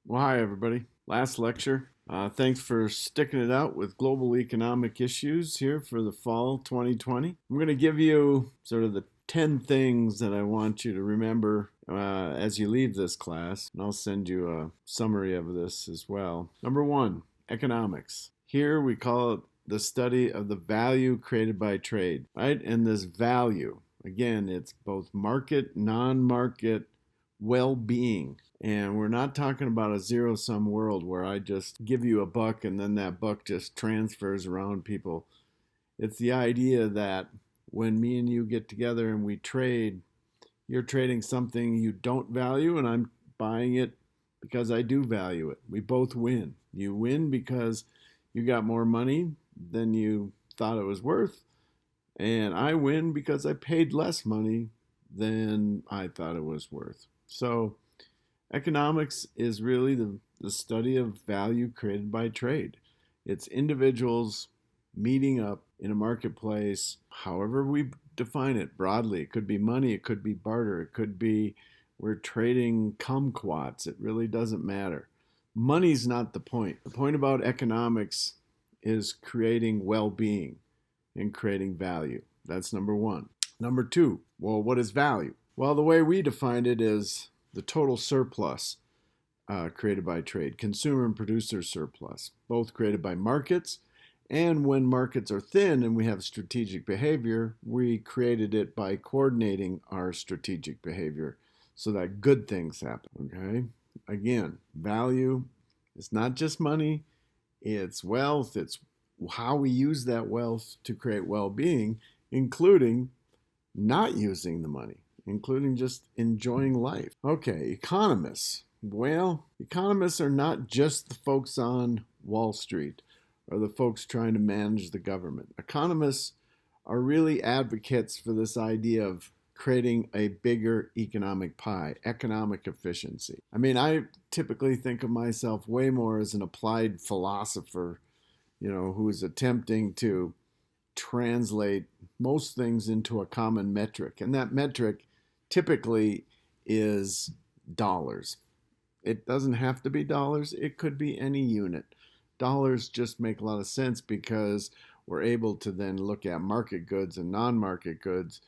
Well, hi, everybody. Last lecture. Thanks for sticking it out with global economic issues here for the fall 2020. I'm going to give you sort of the 10 things that I want you to remember as you leave this class, and I'll send you a summary of this as well. Number one, economics. Here we call it the study of the value created by trade, right? And this value, again, it's both market, non market, well being. And we're not talking about a zero sum world where I just give you a buck and then that buck just transfers around people. It's the idea that when me and you get together and we trade, you're trading something you don't value, and I'm buying it because I do value it. We both win. You win because you got more money than you thought it was worth, and I win because I paid less money than I thought it was worth. So, economics is really the study of value created by trade. It's individuals meeting up in a marketplace, however we define it broadly. It could be money, it could be barter, it could be we're trading kumquats. It really doesn't matter. Money's not the point. The point about economics is creating well being and creating value. That's number one. Number two, well, what is value? Well, the way we define it is the total surplus created by trade, consumer and producer surplus, both created by markets. And when markets are thin and we have strategic behavior, we created it by coordinating our strategic behavior so that good things happen. Okay? Again, value is not just money, it's wealth, it's how we use that wealth to create well being, including not using the money, including just enjoying life. Okay, economists. Well, economists are not just the folks on Wall Street or the folks trying to manage the government. Economists are really advocates for this idea of creating a bigger economic pie, economic efficiency. I mean, I typically think of myself way more as an applied philosopher, who is attempting to translate most things into a common metric. And that metric typically is dollars. It doesn't have to be dollars, it could be any unit. Dollars just make a lot of sense because we're able to then look at market goods and non market goods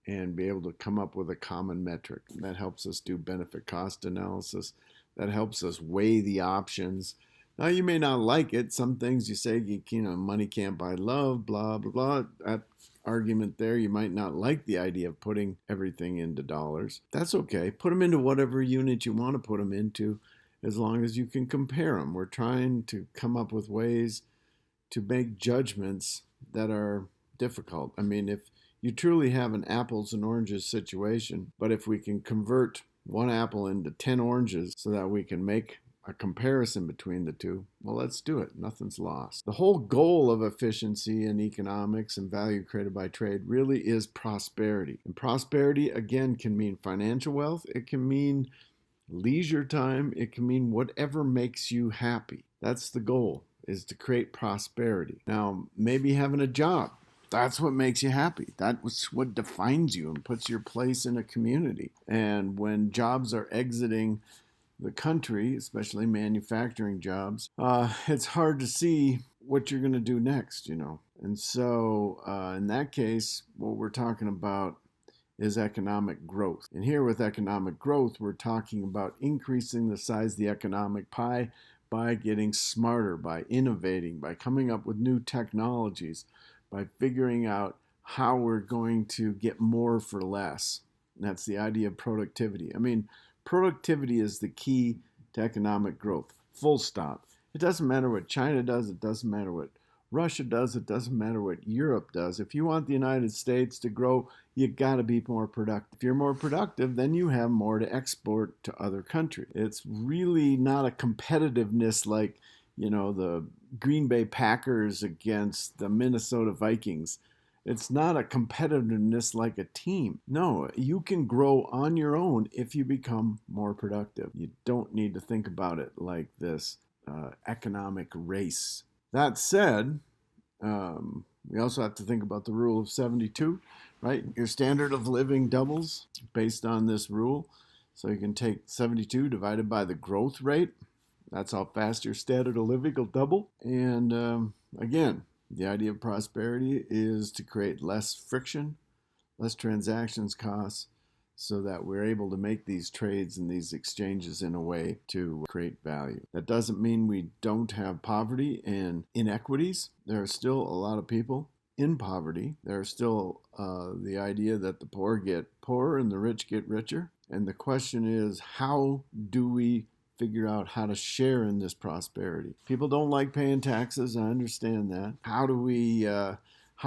and be able to come up with a common metric. That helps us do benefit cost analysis. That helps us weigh the options. Now, you may not like it. Some things you say, money can't buy love, blah, blah, blah. That argument there, you might not like the idea of putting everything into dollars. That's okay. Put them into whatever unit you want to put them into, as long as you can compare them. We're trying to come up with ways to make judgments that are difficult. I mean, if you truly have an apples and oranges situation, but if we can convert one apple into 10 oranges so that we can make a comparison between the two, well, let's do it. Nothing's lost. The whole goal of efficiency in economics and value created by trade really is prosperity. And prosperity, again, can mean financial wealth. It can mean leisure time. It can mean whatever makes you happy. That's the goal, is to create prosperity. Now, maybe having a job, that's what makes you happy. That's what defines you and puts your place in a community. And when jobs are exiting the country, especially manufacturing jobs, it's hard to see what you're going to do next, And so in that case, what we're talking about is economic growth. And here with economic growth, we're talking about increasing the size of the economic pie by getting smarter, by innovating, by coming up with new technologies, by figuring out how we're going to get more for less. And that's the idea of productivity. I mean, productivity is the key to economic growth. Full stop. It doesn't matter what China does. It doesn't matter what Russia does. It doesn't matter what Europe does. If you want the United States to grow, you got to be more productive. If you're more productive, then you have more to export to other countries. It's really not a competitiveness like, the Green Bay Packers against the Minnesota Vikings. It's not a competitiveness like a team. No, you can grow on your own if you become more productive. You don't need to think about it like this economic race. That said, we also have to think about the rule of 72, right? Your standard of living doubles based on this rule. So you can take 72 divided by the growth rate. That's how fast your standard of living will double. And again, the idea of prosperity is to create less friction, less transactions costs, so that we're able to make these trades and these exchanges in a way to create value. That doesn't mean we don't have poverty and inequities. There are still a lot of people in poverty. There's still the idea that the poor get poorer and the rich get richer. And the question is, how do we figure out how to share in this prosperity? People don't like paying taxes. I understand that. How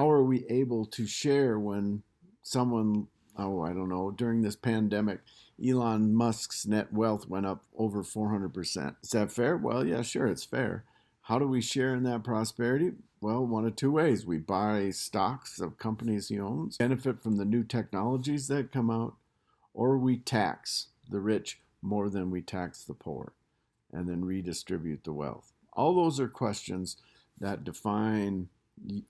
are we able to share when someone, I don't know, during this pandemic, Elon Musk's net wealth went up over 400%. Is that fair? Well, yeah, sure, it's fair. How do we share in that prosperity? Well, one of two ways. We buy stocks of companies he owns, benefit from the new technologies that come out, or we tax the rich more than we tax the poor, and then redistribute the wealth. All those are questions that define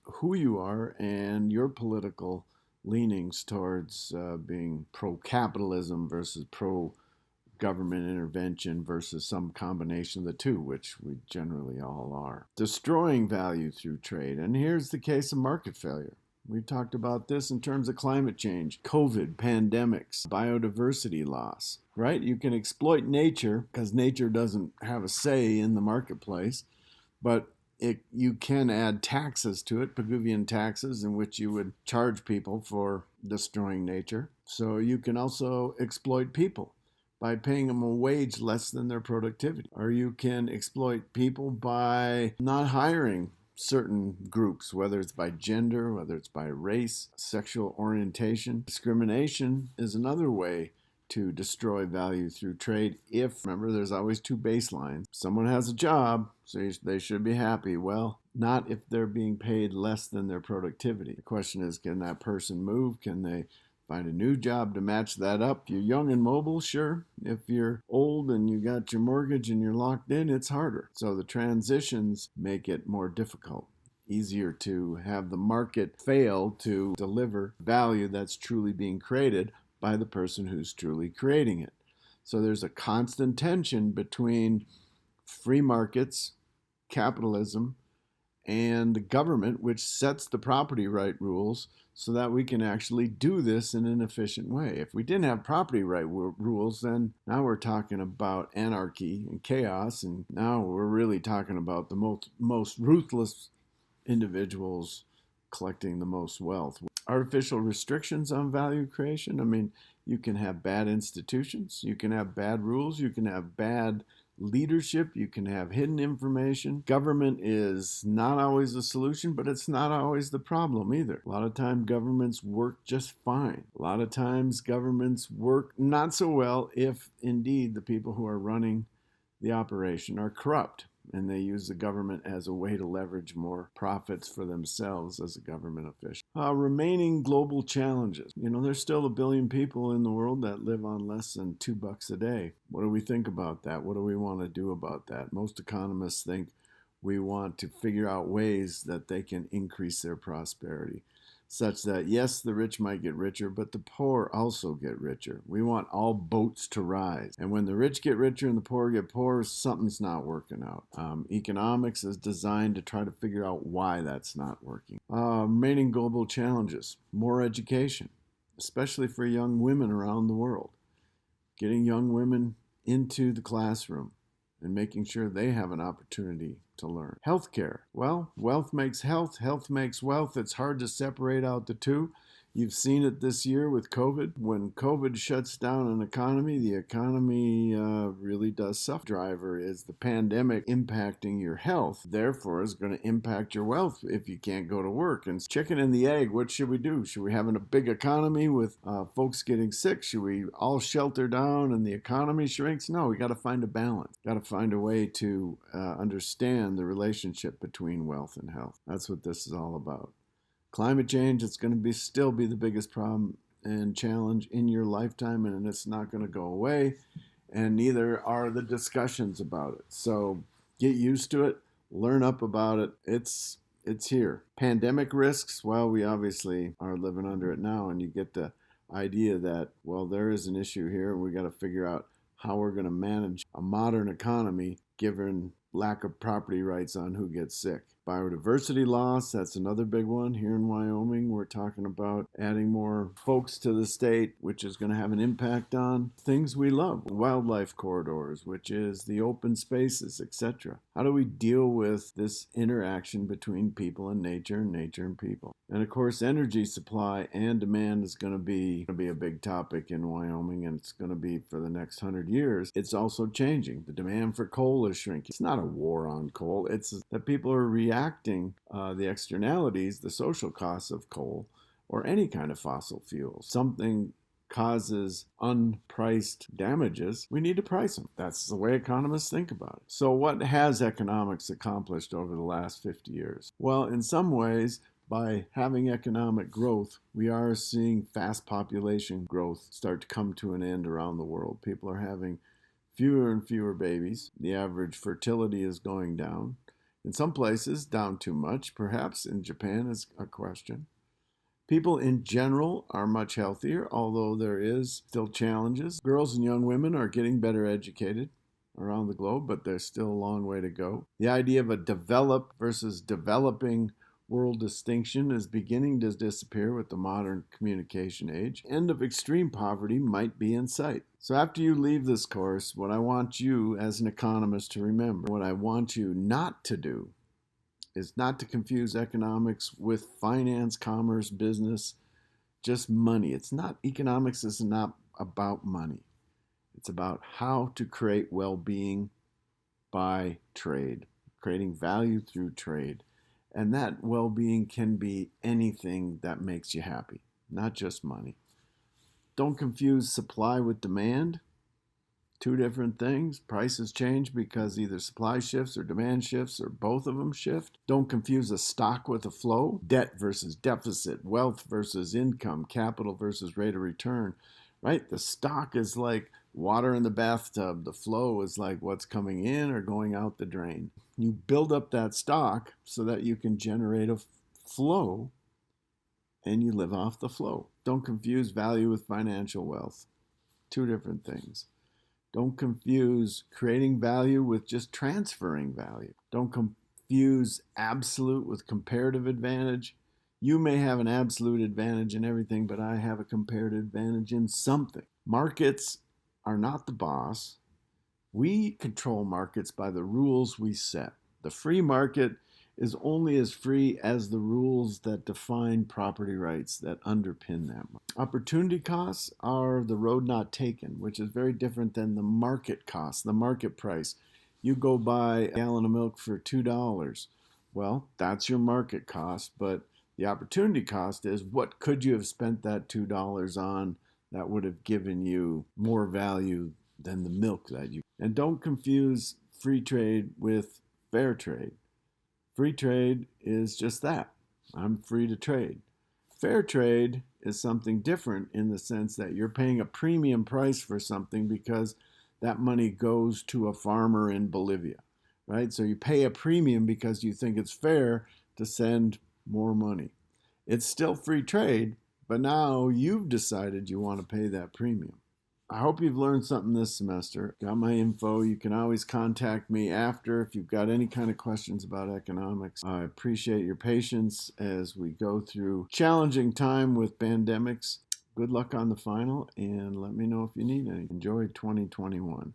who you are and your political leanings towards being pro-capitalism versus pro-government intervention versus some combination of the two, which we generally all are. Destroying value through trade. And here's the case of market failure. We've talked about this in terms of climate change, COVID, pandemics, biodiversity loss, right? You can exploit nature because nature doesn't have a say in the marketplace, but you can add taxes to it, Pigouvian taxes, in which you would charge people for destroying nature. So you can also exploit people by paying them a wage less than their productivity. Or you can exploit people by not hiring certain groups, whether it's by gender, whether it's by race, sexual orientation. Discrimination is another way to destroy value through trade. Remember, there's always two baselines. Someone has a job, so they should be happy. Well, not if they're being paid less than their productivity. The question is, can that person move? Can they find a new job to match that up? You're young and mobile, sure. If you're old and you got your mortgage and you're locked in, it's harder. So the transitions make it more difficult. Easier to have the market fail to deliver value that's truly being created by the person who's truly creating it. So there's a constant tension between free markets, capitalism, and the government, which sets the property right rules so that we can actually do this in an efficient way. If we didn't have property right rules, then now we're talking about anarchy and chaos, and now we're really talking about the most ruthless individuals collecting the most wealth. Artificial restrictions on value creation. I mean, you can have bad institutions, you can have bad rules, you can have bad leadership, you can have hidden information. Government is not always the solution, but it's not always the problem either. A lot of times governments work just fine. A lot of times governments work not so well if indeed the people who are running the operation are corrupt, and they use the government as a way to leverage more profits for themselves as a government official. Remaining global challenges. There's still 1 billion people in the world that live on less than $2 a day. What do we think about that? What do we want to do about that? Most economists think we want to figure out ways that they can increase their prosperity, such that, yes, the rich might get richer, but the poor also get richer. We want all boats to rise. And when the rich get richer and the poor get poorer, something's not working out. Economics is designed to try to figure out why that's not working. Remaining global challenges. More education, especially for young women around the world. Getting young women into the classroom and making sure they have an opportunity to learn. Healthcare. Well, wealth makes health. Health makes wealth. It's hard to separate out the two. You've seen it this year with COVID. When COVID shuts down an economy, the economy really does suffer. Driver is the pandemic impacting your health, therefore is going to impact your wealth if you can't go to work. And chicken and the egg, what should we do? Should we have a big economy with folks getting sick? Should we all shelter down and the economy shrinks? No, we got to find a balance. Got to find a way to understand the relationship between wealth and health. That's what this is all about. Climate change, it's going to still be the biggest problem and challenge in your lifetime, and it's not going to go away, and neither are the discussions about it. So get used to it, learn up about it. It's here. Pandemic risks, well, we obviously are living under it now, and you get the idea that, well, there is an issue here, and we got to figure out how we're going to manage a modern economy given lack of property rights on who gets sick. Biodiversity loss, that's another big one. Here in Wyoming, we're talking about adding more folks to the state, which is going to have an impact on things we love. Wildlife corridors, which is the open spaces, etc. How do we deal with this interaction between people and nature and people? And of course, energy supply and demand is going to be a big topic in Wyoming, and it's going to be for the next 100 years. It's also changing. The demand for coal is shrinking. It's not a war on coal. It's that people are reacting the externalities, the social costs of coal or any kind of fossil fuel. Something causes unpriced damages, we need to price them. That's the way economists think about it. So what has economics accomplished over the last 50 years? Well, in some ways, by having economic growth, we are seeing fast population growth start to come to an end around the world. People are having fewer and fewer babies. The average fertility is going down. In some places, down too much. Perhaps in Japan is a question. People in general are much healthier, although there is still challenges. Girls and young women are getting better educated around the globe, but there's still a long way to go. The idea of a developed versus developing world distinction is beginning to disappear with the modern communication age. End of extreme poverty might be in sight. So after you leave this course, what I want you as an economist to remember, what I want you not to do, is not to confuse economics with finance, commerce, business, just money. It's not, economics is not about money. It's about how to create well-being by trade, creating value through trade. And that well-being can be anything that makes you happy, not just money. Don't confuse supply with demand. Two different things. Prices change because either supply shifts or demand shifts or both of them shift. Don't confuse a stock with a flow. Debt versus deficit, wealth versus income, capital versus rate of return, right? The stock is like water in the bathtub. The flow is like what's coming in or going out the drain. You build up that stock so that you can generate a flow and you live off the flow. Don't confuse value with financial wealth. Two different things. Don't confuse creating value with just transferring value. Don't confuse absolute with comparative advantage. You may have an absolute advantage in everything, but I have a comparative advantage in something. Markets are not the boss. We control markets by the rules we set. The free market is only as free as the rules that define property rights that underpin them. Opportunity costs are the road not taken, which is very different than the market cost, the market price. You go buy a gallon of milk for $2. Well, that's your market cost, but the opportunity cost is what could you have spent that $2 on that would have given you more value than the milk that you. And don't confuse free trade with fair trade. Free trade is just that. I'm free to trade. Fair trade is something different in the sense that you're paying a premium price for something because that money goes to a farmer in Bolivia, right? So you pay a premium because you think it's fair to send more money. It's still free trade, but now you've decided you want to pay that premium. I hope you've learned something this semester. Got my info. You can always contact me after if you've got any kind of questions about economics. I appreciate your patience as we go through challenging time with pandemics. Good luck on the final, and let me know if you need any. Enjoy 2021.